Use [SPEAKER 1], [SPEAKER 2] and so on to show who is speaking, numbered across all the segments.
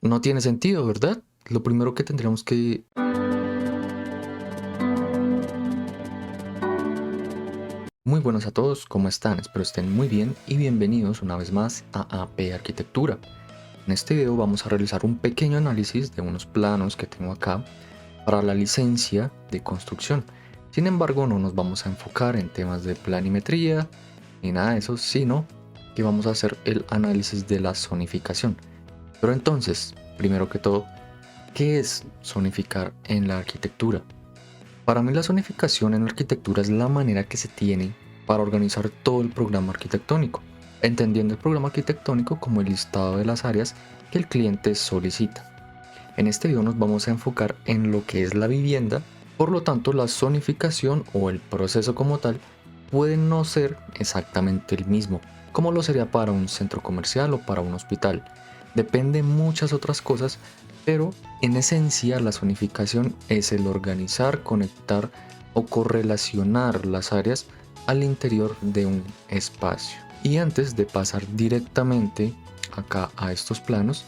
[SPEAKER 1] no tiene sentido, ¿verdad? Lo primero que tendríamos que... Muy buenos a todos, ¿cómo están? Espero estén muy bien y bienvenidos una vez más a AP Arquitectura. En este video vamos a realizar un pequeño análisis de unos planos que tengo acá para la licencia de construcción. Sin embargo, no nos vamos a enfocar en temas de planimetría ni nada de eso, sino que vamos a hacer el análisis de la zonificación. Pero entonces, primero que todo, ¿qué es zonificar en la arquitectura? Para mí la zonificación en la arquitectura es la manera que se tiene para organizar todo el programa arquitectónico, entendiendo el programa arquitectónico como el listado de las áreas que el cliente solicita. En este video nos vamos a enfocar en lo que es la vivienda, por lo tanto la zonificación o el proceso como tal puede no ser exactamente el mismo, como lo sería para un centro comercial o para un hospital. Depende de muchas otras cosas, pero en esencia la zonificación es el organizar, conectar o correlacionar las áreas al interior de un espacio. Y antes de pasar directamente acá a estos planos,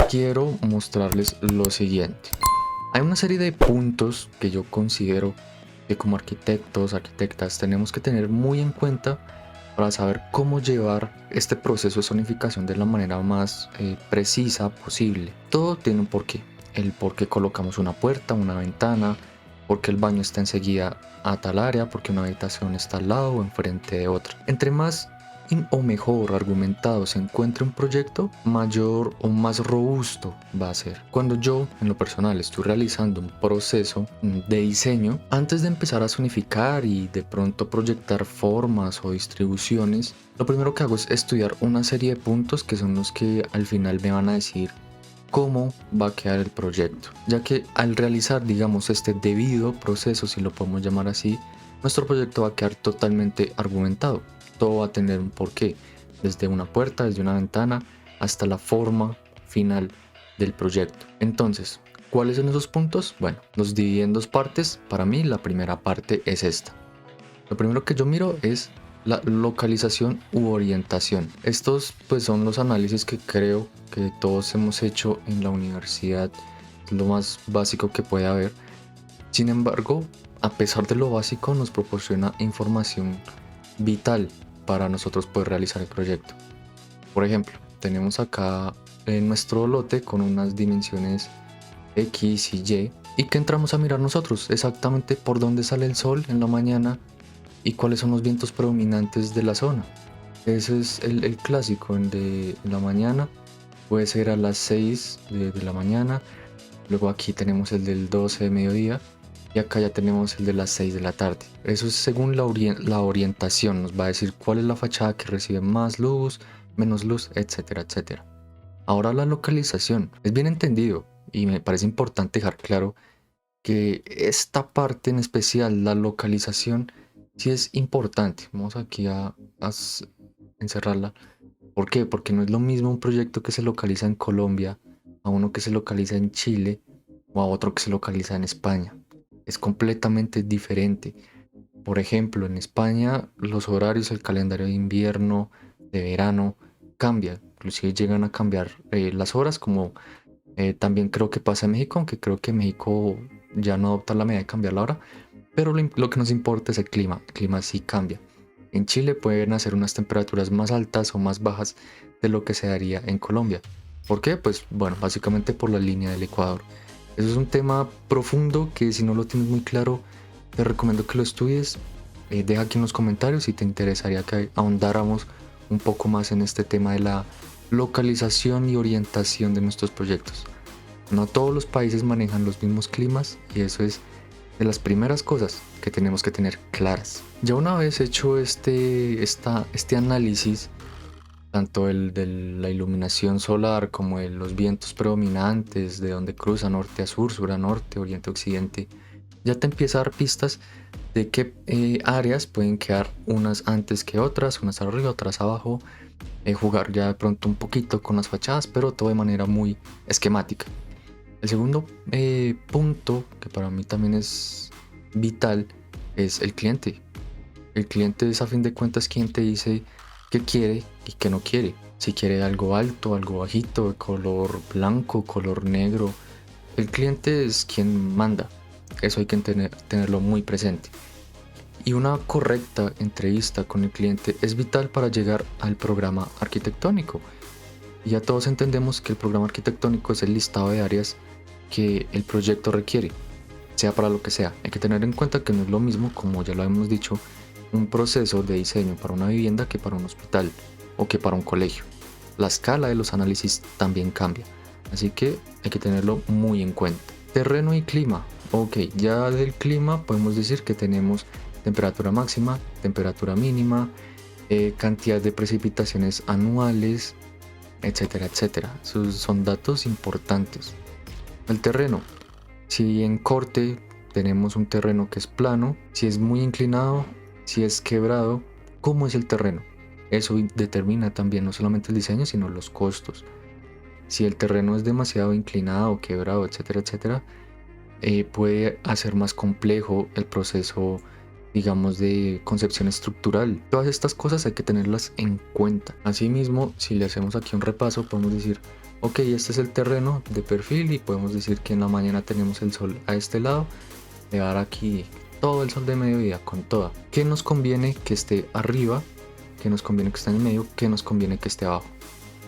[SPEAKER 1] quiero mostrarles lo siguiente. Hay una serie de puntos que yo considero que como arquitectos, arquitectas tenemos que tener muy en cuenta para saber cómo llevar este proceso de zonificación de la manera más precisa posible. Todo tiene un porqué. El por qué colocamos una puerta, una ventana, por qué el baño está enseguida a tal área, porque una habitación está al lado o enfrente de otra. Entre más o mejor argumentado se encuentre un proyecto, mayor o más robusto va a ser. Cuando yo, en lo personal, estoy realizando un proceso de diseño, antes de empezar a zonificar y de pronto proyectar formas o distribuciones, lo primero que hago es estudiar una serie de puntos que son los que al final me van a decir cómo va a quedar el proyecto, ya que al realizar, digamos, este debido proceso, si lo podemos llamar así, nuestro proyecto va a quedar totalmente argumentado. Todo va a tener un porqué, desde una puerta, desde una ventana, hasta la forma final del proyecto. Entonces, ¿cuáles son esos puntos? Bueno, los dividí en dos partes. Para mí, la primera parte es esta. Lo primero que yo miro es la localización u orientación. Estos pues son los análisis que creo que todos hemos hecho en la universidad. Es lo más básico que puede haber. Sin embargo, a pesar de lo básico, nos proporciona información vital para nosotros poder realizar el proyecto. Por ejemplo, tenemos acá en nuestro lote con unas dimensiones X y Y que entramos a mirar nosotros exactamente por dónde sale el sol en la mañana y cuáles son los vientos predominantes de la zona. Ese es el clásico, el de la mañana, puede ser a las 6 de la mañana, luego aquí tenemos el del 12 de mediodía y acá ya tenemos el de las 6 de la tarde. Eso es según la orientación, nos va a decir cuál es la fachada que recibe más luz, menos luz, etcétera, etcétera. Ahora la localización, es bien entendido y me parece importante dejar claro que esta parte en especial, la localización, sí es importante. Vamos aquí a encerrarla. ¿Por qué? Porque no es lo mismo un proyecto que se localiza en Colombia a uno que se localiza en Chile o a otro que se localiza en España. Es completamente diferente. Por ejemplo, en España los horarios, el calendario de invierno, de verano, cambia. Inclusive llegan a cambiar las horas, como también creo que pasa en México, aunque creo que México ya no adopta la medida de cambiar la hora. Pero lo que nos importa es el clima. El clima sí cambia. En Chile pueden hacer unas temperaturas más altas o más bajas de lo que se daría en Colombia. ¿Por qué? Pues bueno, básicamente por la línea del Ecuador. Eso es un tema profundo que si no lo tienes muy claro, te recomiendo que lo estudies. Deja aquí en los comentarios si te interesaría que ahondáramos un poco más en este tema de la localización y orientación de nuestros proyectos. No todos los países manejan los mismos climas y eso es de las primeras cosas que tenemos que tener claras. Ya una vez hecho este análisis, tanto el de la iluminación solar como de los vientos predominantes, de donde cruza norte a sur a norte, oriente a occidente, ya te empieza a dar pistas de qué áreas pueden quedar unas antes que otras, unas arriba, otras abajo, jugar ya de pronto un poquito con las fachadas, pero todo de manera muy esquemática. El segundo punto, que para mí también es vital, es el cliente. El cliente es a fin de cuentas quien te dice qué quiere y qué no quiere. si quiere algo alto, algo bajito, de color blanco, color negro. El cliente es quien manda, eso hay que tenerlo muy presente. Y una correcta entrevista con el cliente es vital para llegar al programa arquitectónico. Ya todos entendemos que el programa arquitectónico es el listado de áreas que el proyecto requiere, sea para lo que sea. Hay que tener en cuenta que no es lo mismo, como ya lo hemos dicho, un proceso de diseño para una vivienda que para un hospital o que para un colegio. La escala de los análisis también cambia, así que hay que tenerlo muy en cuenta. Terreno y clima. Ok, ya del clima podemos decir que tenemos temperatura máxima, temperatura mínima, cantidad de precipitaciones anuales, etcétera, etcétera. Esos son datos importantes. El terreno. Si en corte tenemos un terreno que es plano, si es muy inclinado, si es quebrado, ¿cómo es el terreno? Eso determina también no solamente el diseño, sino los costos. Si el terreno es demasiado inclinado, quebrado, etcétera, etcétera, puede hacer más complejo el proceso, digamos, de concepción estructural. Todas estas cosas hay que tenerlas en cuenta. Asimismo, si le hacemos aquí un repaso, podemos decir, ok, este es el terreno de perfil y podemos decir que en la mañana tenemos el sol a este lado, le va a dar aquí todo el sol de mediodía con toda. ¿Qué nos conviene que esté arriba? ¿Qué nos conviene que esté en el medio? ¿Qué nos conviene que esté abajo?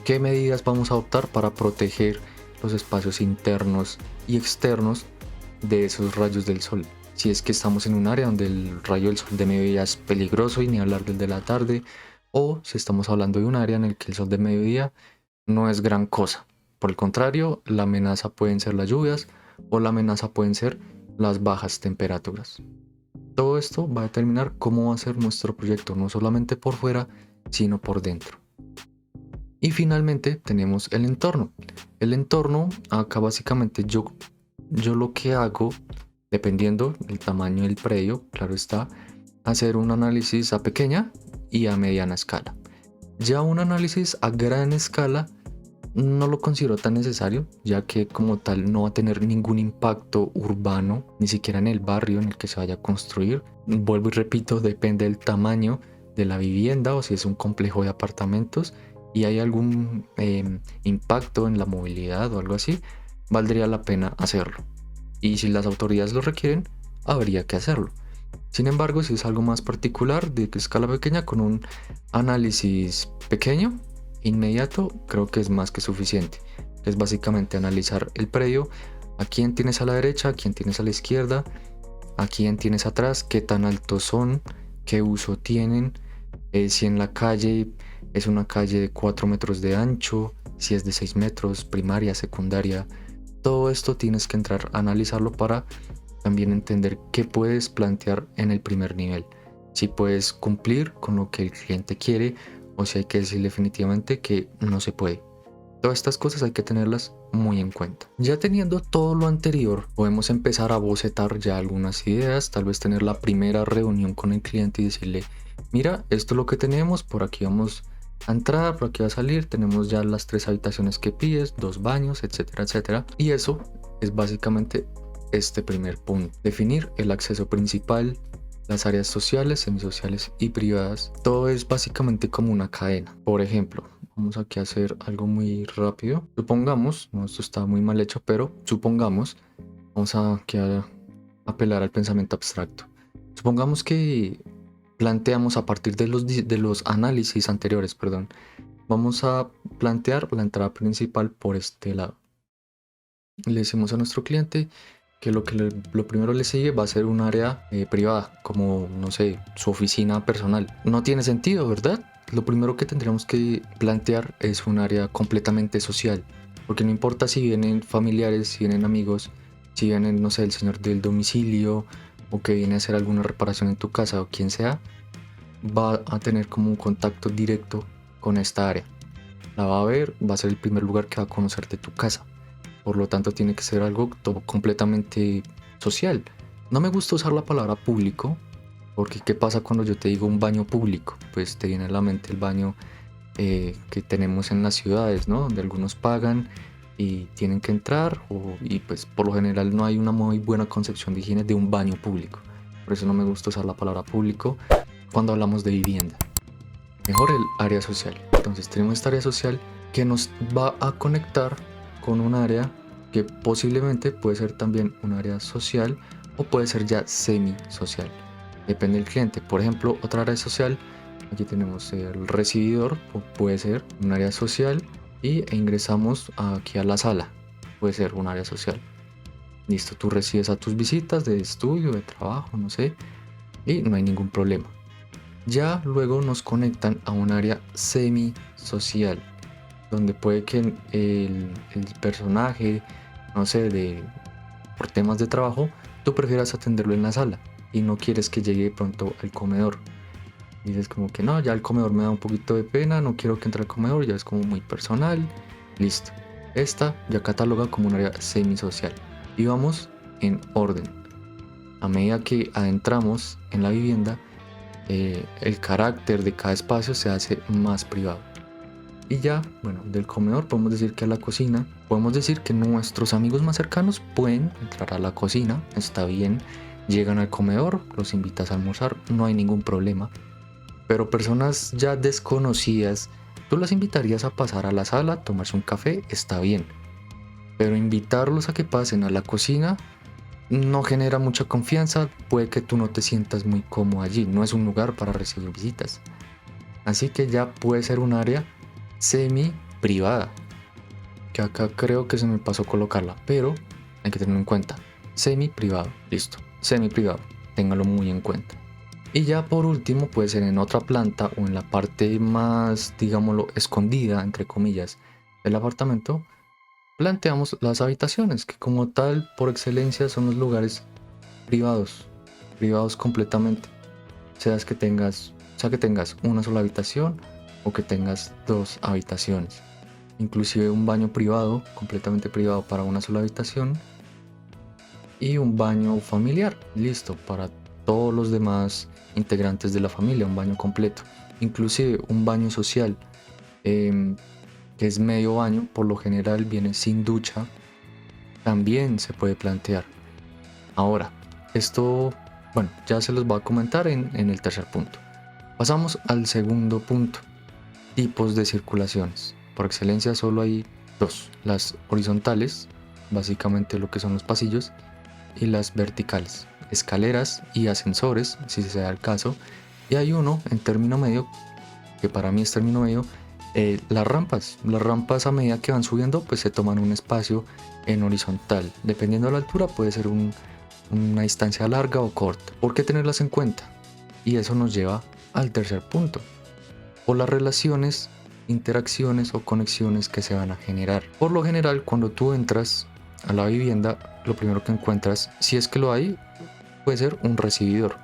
[SPEAKER 1] ¿Qué medidas vamos a adoptar para proteger los espacios internos y externos de esos rayos del sol? Si es que estamos en un área donde el rayo del sol de mediodía es peligroso y ni hablar del de la tarde, o si estamos hablando de un área en el que el sol de mediodía no es gran cosa. Por el contrario, la amenaza pueden ser las lluvias o la amenaza pueden ser las bajas temperaturas. Todo esto va a determinar cómo va a ser nuestro proyecto, no solamente por fuera, sino por dentro. Y finalmente tenemos el entorno. El entorno, acá básicamente yo lo que hago, dependiendo del tamaño del predio, claro está, hacer un análisis a pequeña y a mediana escala. Ya un análisis a gran escala no lo considero tan necesario, ya que como tal no va a tener ningún impacto urbano, ni siquiera en el barrio en el que se vaya a construir. Vuelvo y repito, depende del tamaño de la vivienda o si es un complejo de apartamentos y hay algún impacto en la movilidad o algo así, valdría la pena hacerlo. Y si las autoridades lo requieren, habría que hacerlo. Sin embargo, si es algo más particular, de escala pequeña, con un análisis pequeño, inmediato, creo que es más que suficiente. Es básicamente analizar el predio, a quién tienes a la derecha, a quién tienes a la izquierda, a quién tienes atrás, qué tan altos son, qué uso tienen, si en la calle es una calle de 4 metros de ancho, si es de 6 metros, primaria, secundaria. Todo esto tienes que entrar a analizarlo para también entender qué puedes plantear en el primer nivel. Si puedes cumplir con lo que el cliente quiere o si hay que decir definitivamente que no se puede. Todas estas cosas hay que tenerlas muy en cuenta. Ya teniendo todo lo anterior, podemos empezar a bocetar ya algunas ideas, tal vez tener la primera reunión con el cliente y decirle, mira, esto es lo que tenemos, por aquí vamos a entrar, por aquí va a salir, tenemos ya las 3 habitaciones que pides, 2 baños, etcétera, etcétera. Y eso es básicamente este primer punto. Definir el acceso principal, las áreas sociales, semisociales y privadas. Todo es básicamente como una cadena. Por ejemplo, vamos aquí a hacer algo muy rápido. Supongamos, no, esto está muy mal hecho, pero supongamos, vamos a apelar al pensamiento abstracto. Supongamos que planteamos a partir de los análisis anteriores, perdón, vamos a plantear la entrada principal por este lado. Le decimos a nuestro cliente que lo primero le sigue va a ser un área privada, como, no sé, su oficina personal. No tiene sentido, ¿verdad? Lo primero que tendríamos que plantear es un área completamente social, porque no importa si vienen familiares, si vienen amigos, si vienen, no sé, el señor del domicilio o que viene a hacer alguna reparación en tu casa o quien sea, va a tener como un contacto directo con esta área. La va a ver, va a ser el primer lugar que va a conocer de tu casa. Por lo tanto, tiene que ser algo completamente social. No me gusta usar la palabra público, porque ¿qué pasa cuando yo te digo un baño público? Pues te viene a la mente el baño que tenemos en las ciudades, ¿no? Donde algunos pagan y tienen que entrar, y pues por lo general no hay una muy buena concepción de higiene de un baño público. Por eso no me gusta usar la palabra público cuando hablamos de vivienda. Mejor el área social. Entonces tenemos esta área social que nos va a conectar con un área que posiblemente puede ser también un área social o puede ser ya semi-social. Depende del cliente. Por ejemplo, otra área social, aquí tenemos el recibidor, puede ser un área social e ingresamos aquí a la sala, puede ser un área social. Listo, tú recibes a tus visitas de estudio, de trabajo, no sé, y no hay ningún problema. Ya luego nos conectan a un área semi-social, donde puede que el personaje, no sé, por temas de trabajo, tú prefieras atenderlo en la sala y no quieres que llegue de pronto al comedor. Dices como que no, ya el comedor me da un poquito de pena, no quiero que entre al comedor, ya es como muy personal. Listo. Esta ya cataloga como un área semisocial. Y vamos en orden. A medida que adentramos en la vivienda, el carácter de cada espacio se hace más privado. Y ya, bueno, del comedor podemos decir que a la cocina, podemos decir que nuestros amigos más cercanos pueden entrar a la cocina, está bien, llegan al comedor, los invitas a almorzar, no hay ningún problema. Pero personas ya desconocidas, tú las invitarías a pasar a la sala, tomarse un café, está bien. Pero invitarlos a que pasen a la cocina no genera mucha confianza, puede que tú no te sientas muy cómodo allí, no es un lugar para recibir visitas. Así que ya puede ser un área semi privada, que acá creo que se me pasó colocarla, pero hay que tenerlo en cuenta. Semi privado, listo, semi privado, téngalo muy en cuenta. Y ya por último puede ser en otra planta o en la parte más, digámoslo, escondida, entre comillas, del apartamento, planteamos las habitaciones, que como tal, por excelencia, son los lugares privados, privados completamente. Sea que tengas una sola habitación o que tengas dos habitaciones. Inclusive un baño privado, completamente privado para una sola habitación. Y un baño familiar, listo, para todos los demás integrantes de la familia, un baño completo. Inclusive un baño social, que es medio baño, por lo general viene sin ducha, también se puede plantear. Ahora, esto, bueno, ya se los voy a comentar en el tercer punto. Pasamos al segundo punto, tipos de circulaciones. Por excelencia solo hay dos, las horizontales, básicamente lo que son los pasillos, y las verticales, escaleras y ascensores, si se da el caso. Y hay uno en término medio, que para mí es término medio, las rampas. Las rampas a medida que van subiendo, pues se toman un espacio en horizontal. Dependiendo de la altura, puede ser una distancia larga o corta. ¿Por qué tenerlas en cuenta? Y eso nos lleva al tercer punto. Por las relaciones, interacciones o conexiones que se van a generar. Por lo general, cuando tú entras a la vivienda, lo primero que encuentras, si es que lo hay, puede ser un recibidor.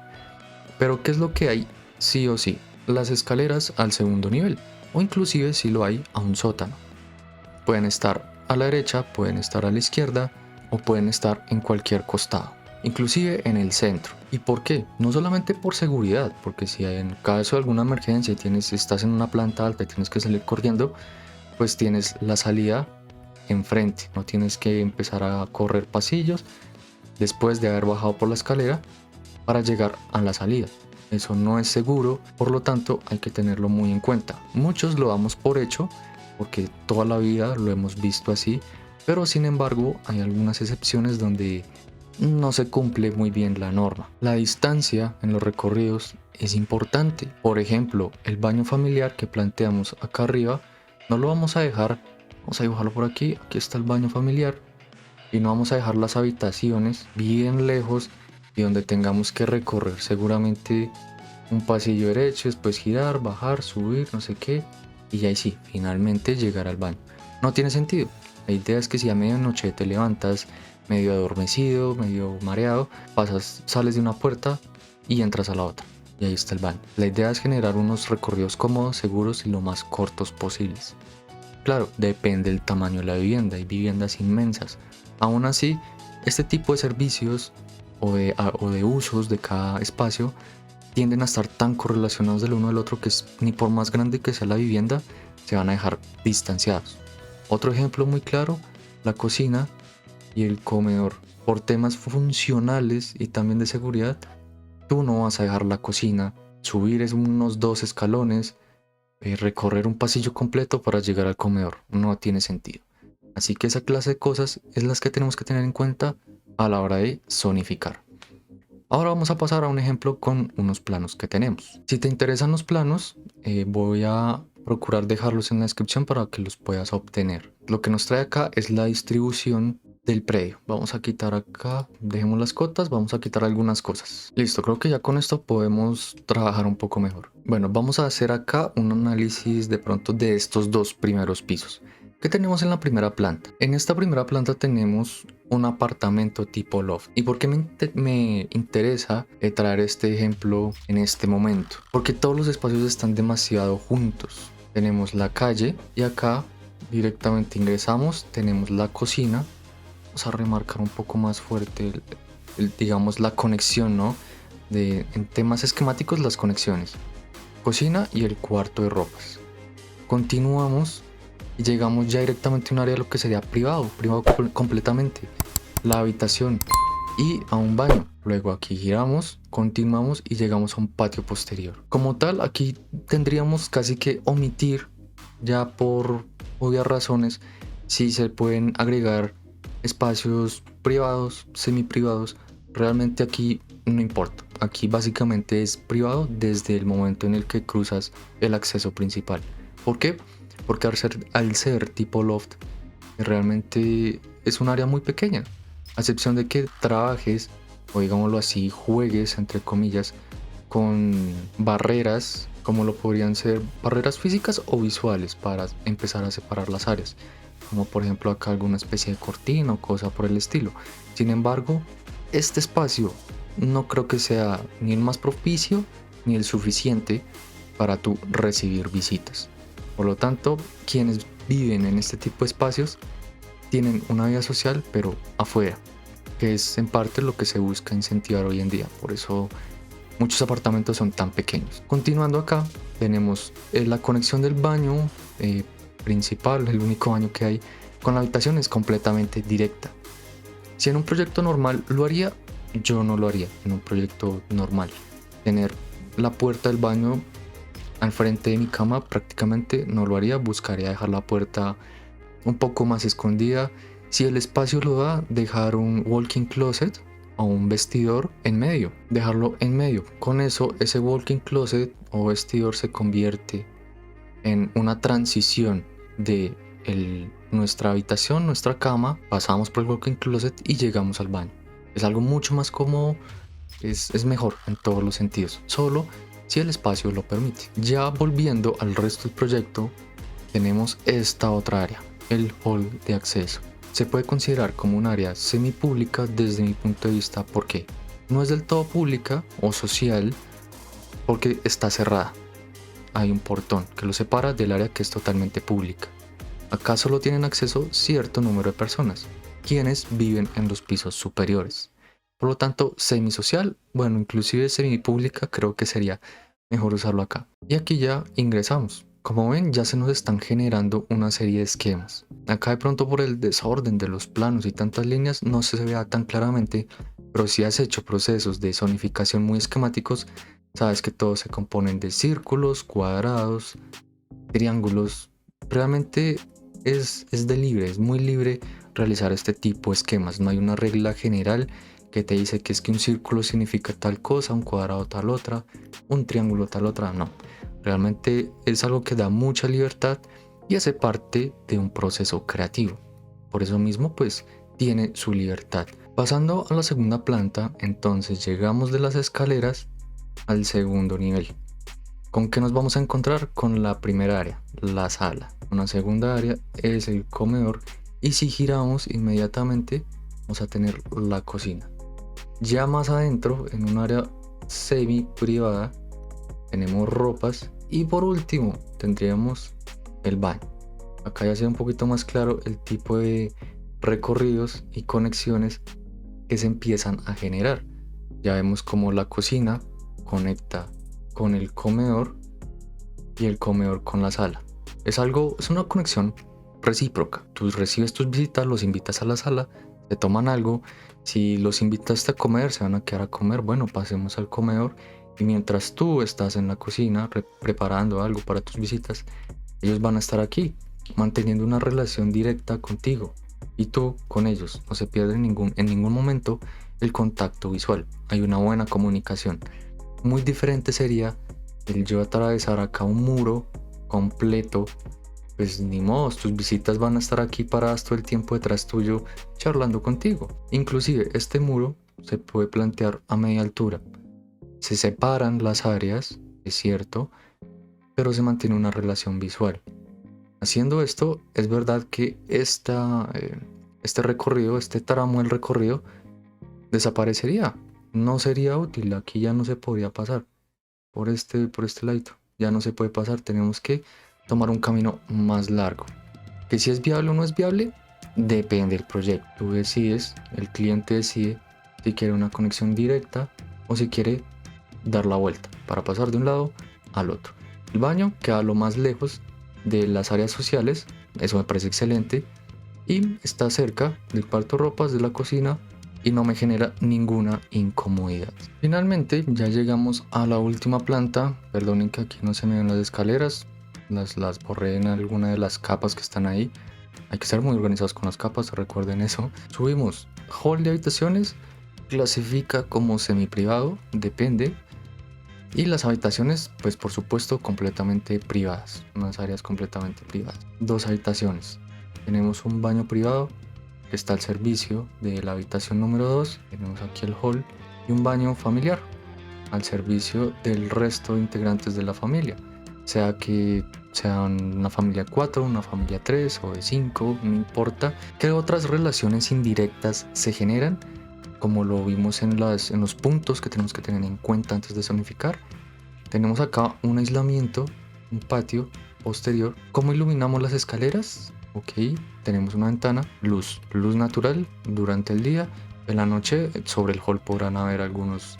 [SPEAKER 1] Pero ¿qué es lo que hay sí o sí? Las escaleras al segundo nivel, o inclusive si lo hay, a un sótano. Pueden estar a la derecha, pueden estar a la izquierda o pueden estar en cualquier costado, inclusive en el centro. ¿Y por qué? No solamente por seguridad, porque si en caso de alguna emergencia estás en una planta alta y tienes que salir corriendo, pues tienes la salida enfrente, no tienes que empezar a correr pasillos después de haber bajado por la escalera para llegar a la salida. Eso no es seguro, por lo tanto hay que tenerlo muy en cuenta. Muchos lo damos por hecho porque toda la vida lo hemos visto así, pero sin embargo hay algunas excepciones donde no se cumple muy bien la norma. La distancia en los recorridos es importante. Por ejemplo, el baño familiar que planteamos acá arriba, no lo vamos a dejar, vamos a dibujarlo por aquí, aquí está el baño familiar, y no vamos a dejar las habitaciones bien lejos y donde tengamos que recorrer seguramente un pasillo derecho, después girar, bajar, subir, no sé qué, y ahí sí, finalmente llegar al baño. No tiene sentido. La idea es que si a medianoche te levantas medio adormecido, medio mareado, sales de una puerta y entras a la otra, y ahí está el baño. La idea es generar unos recorridos cómodos, seguros y lo más cortos posibles. Claro, depende del tamaño de la vivienda, hay viviendas inmensas. Aún así, este tipo de servicios o de usos de cada espacio tienden a estar tan correlacionados del uno del otro que ni por más grande que sea la vivienda, se van a dejar distanciados. Otro ejemplo muy claro, la cocina y el comedor. Por temas funcionales y también de seguridad, tú no vas a dejar la cocina subir unos 2 escalones, recorrer un pasillo completo para llegar al comedor. No tiene sentido. Así que esa clase de cosas es las que tenemos que tener en cuenta a la hora de zonificar. Ahora vamos a pasar a un ejemplo con unos planos que tenemos. Si te interesan los planos, voy a procurar dejarlos en la descripción para que los puedas obtener. Lo que nos trae acá es la distribución del predio. Vamos a quitar acá, dejemos las cotas, vamos a quitar algunas cosas. Listo, creo que ya con esto podemos trabajar un poco mejor. Bueno, vamos a hacer acá un análisis de pronto de estos dos primeros pisos. ¿Qué tenemos en la primera planta? En esta primera planta tenemos un apartamento tipo loft. ¿Y por qué me interesa traer este ejemplo en este momento? Porque todos los espacios están demasiado juntos. Tenemos la calle y acá directamente ingresamos, tenemos la cocina. Vamos a remarcar un poco más fuerte digamos la conexión, ¿no? En temas esquemáticos, las conexiones. Cocina y el cuarto de ropas. Continuamos y llegamos ya directamente a un área de lo que sería privado completamente, la habitación y a un baño. Luego aquí giramos, continuamos y llegamos a un patio posterior. Como tal, aquí tendríamos casi que omitir, ya por obvias razones, si se pueden agregar espacios privados, semiprivados. Realmente aquí no importa. Aquí básicamente es privado desde el momento en el que cruzas el acceso principal. ¿Por qué? Porque al ser tipo loft, realmente es un área muy pequeña, a excepción de que trabajes, o digámoslo así, juegues, entre comillas, con barreras, como lo podrían ser barreras físicas o visuales, para empezar a separar las áreas, como por ejemplo acá alguna especie de cortina o cosa por el estilo. Sin embargo, este espacio no creo que sea ni el más propicio ni el suficiente para tú recibir visitas. Por lo tanto, quienes viven en este tipo de espacios tienen una vida social, pero afuera, que es en parte lo que se busca incentivar hoy en día. Por eso muchos apartamentos son tan pequeños. Continuando acá, tenemos la conexión del baño principal, el único baño que hay con la habitación es completamente directa. Si en un proyecto normal lo haría, yo no lo haría en un proyecto normal. Tener la puerta del baño al frente de mi cama prácticamente no lo haría, buscaría dejar la puerta un poco más escondida. Si el espacio lo da, dejar un walk-in closet o un vestidor en medio, dejarlo en medio. Con eso, ese walk-in closet o vestidor se convierte en una transición de nuestra habitación, nuestra cama, pasamos por el walk-in closet y llegamos al baño. Es algo mucho más cómodo, es mejor en todos los sentidos, solo si el espacio lo permite. Ya volviendo al resto del proyecto, tenemos esta otra área, el hall de acceso. Se puede considerar como un área semipública desde mi punto de vista porque no es del todo pública o social porque está cerrada. Hay un portón que lo separa del área que es totalmente pública. Acá solo tienen acceso cierto número de personas, quienes viven en los pisos superiores. Por lo tanto, semisocial, bueno, inclusive semipública creo que sería mejor usarlo acá. Y aquí ya ingresamos. Como ven, ya se nos están generando una serie de esquemas. Acá de pronto por el desorden de los planos y tantas líneas no se vea tan claramente, pero si has hecho procesos de zonificación muy esquemáticos, sabes que todos se componen de círculos, cuadrados, triángulos. Realmente es muy libre realizar este tipo de esquemas. No hay una regla general que te dice que es que un círculo significa tal cosa, un cuadrado tal otra, un triángulo tal otra, no. Realmente es algo que da mucha libertad y hace parte de un proceso creativo. Por eso mismo pues tiene su libertad. Pasando a la segunda planta, entonces llegamos de las escaleras al segundo nivel. ¿Con qué nos vamos a encontrar? Con la primera área, la sala. Una segunda área es el comedor y si giramos inmediatamente vamos a tener la cocina. Ya más adentro, en un área semi privada, tenemos ropas y por último tendríamos el baño. Acá ya se ve un poquito más claro el tipo de recorridos y conexiones que se empiezan a generar. Ya vemos cómo la cocina conecta con el comedor y el comedor con la sala. Es una conexión recíproca. Tú recibes tus visitas, los invitas a la sala, se toman algo. Si los invitaste a comer, se van a quedar a comer. Bueno, pasemos al comedor Y mientras tú estás en la cocina preparando algo para tus visitas, ellos van a estar aquí, manteniendo una relación directa contigo y tú con ellos. No se pierde en ningún momento el contacto visual. Hay una buena comunicación. Muy diferente sería el yo atravesar acá un muro completo. Pues ni modo, tus visitas van a estar aquí paradas todo el tiempo detrás tuyo charlando contigo. Inclusive este muro se puede plantear a media altura. Se separan las áreas, es cierto, pero se mantiene una relación visual. Haciendo esto, es verdad que este recorrido, este tramo del recorrido, desaparecería. No sería útil, aquí ya no se podría pasar por este ladito. Ya no se puede pasar, tenemos que tomar un camino más largo. Que si es viable o no es viable, depende del proyecto. Tú decides, el cliente decide si quiere una conexión directa o si quiere dar la vuelta para pasar de un lado al otro. El baño queda lo más lejos de las áreas sociales, eso me parece excelente, y está cerca del cuarto de ropas, de la cocina, y no me genera ninguna incomodidad. Finalmente ya llegamos a la última planta. Perdonen que aquí no se me ven las escaleras, las borré en alguna de las capas que están ahí. Hay que ser muy organizados con las capas, recuerden eso. Subimos. Hall de habitaciones, clasifica como semi privado, depende. Y las habitaciones, pues por supuesto, completamente privadas, unas áreas completamente privadas. Dos habitaciones. Tenemos un baño privado que está al servicio de la habitación número 2. Tenemos aquí el hall y un baño familiar al servicio del resto de integrantes de la familia. Sea que sean una familia 4, una familia 3 o de 5, no importa. ¿Qué otras relaciones indirectas se generan? Como lo vimos en los puntos que tenemos que tener en cuenta antes de zonificar. Tenemos acá un aislamiento, un patio posterior. ¿Cómo iluminamos las escaleras? Ok, tenemos una ventana, luz natural durante el día. En la noche sobre el hall podrán haber algunos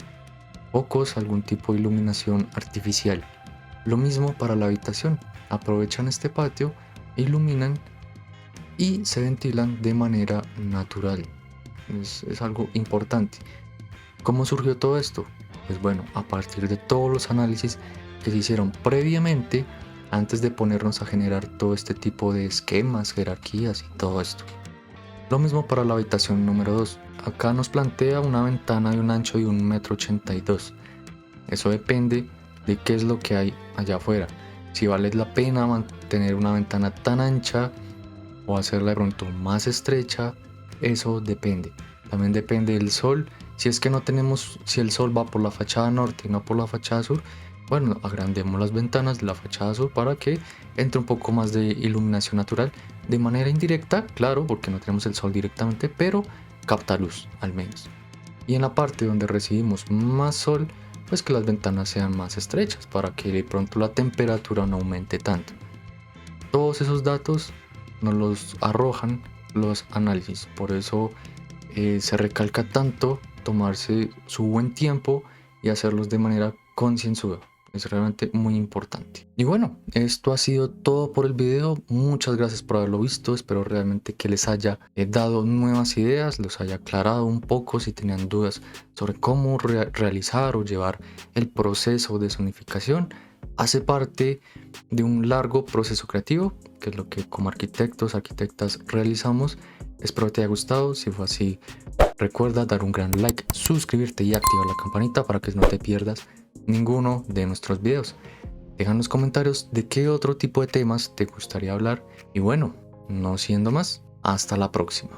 [SPEAKER 1] focos, algún tipo de iluminación artificial. Lo mismo para la habitación. Aprovechan este patio, iluminan y se ventilan de manera natural. Es algo importante. ¿Cómo surgió todo esto? Pues bueno, a partir de todos los análisis que se hicieron previamente antes de ponernos a generar todo este tipo de esquemas, jerarquías y todo esto. Lo mismo para la habitación número 2. Acá nos plantea una ventana de un ancho de 1,82 m. Eso depende de qué es lo que hay allá afuera. Si vale la pena mantener una ventana tan ancha o hacerla de pronto más estrecha, eso depende. También depende del sol. Si es que no tenemos, si el sol va por la fachada norte y no por la fachada sur, bueno, agrandemos las ventanas de la fachada sur para que entre un poco más de iluminación natural de manera indirecta, claro, porque no tenemos el sol directamente, pero capta luz al menos. Y en la parte donde recibimos más sol, pues que las ventanas sean más estrechas para que de pronto la temperatura no aumente tanto. Todos esos datos nos los arrojan los análisis, por eso se recalca tanto tomarse su buen tiempo y hacerlos de manera concienzuda. Es realmente muy importante. Y bueno, esto ha sido todo por el video. Muchas gracias por haberlo visto. Espero realmente que les haya dado nuevas ideas, los haya aclarado un poco si tenían dudas sobre cómo realizar o llevar el proceso de zonificación. Hace parte de un largo proceso creativo, que es lo que como arquitectas realizamos. Espero te haya gustado. Si fue así, recuerda dar un gran like, suscribirte y activar la campanita para que no te pierdas ninguno de nuestros videos. Deja en los comentarios de qué otro tipo de temas te gustaría hablar. Y bueno, no siendo más, hasta la próxima.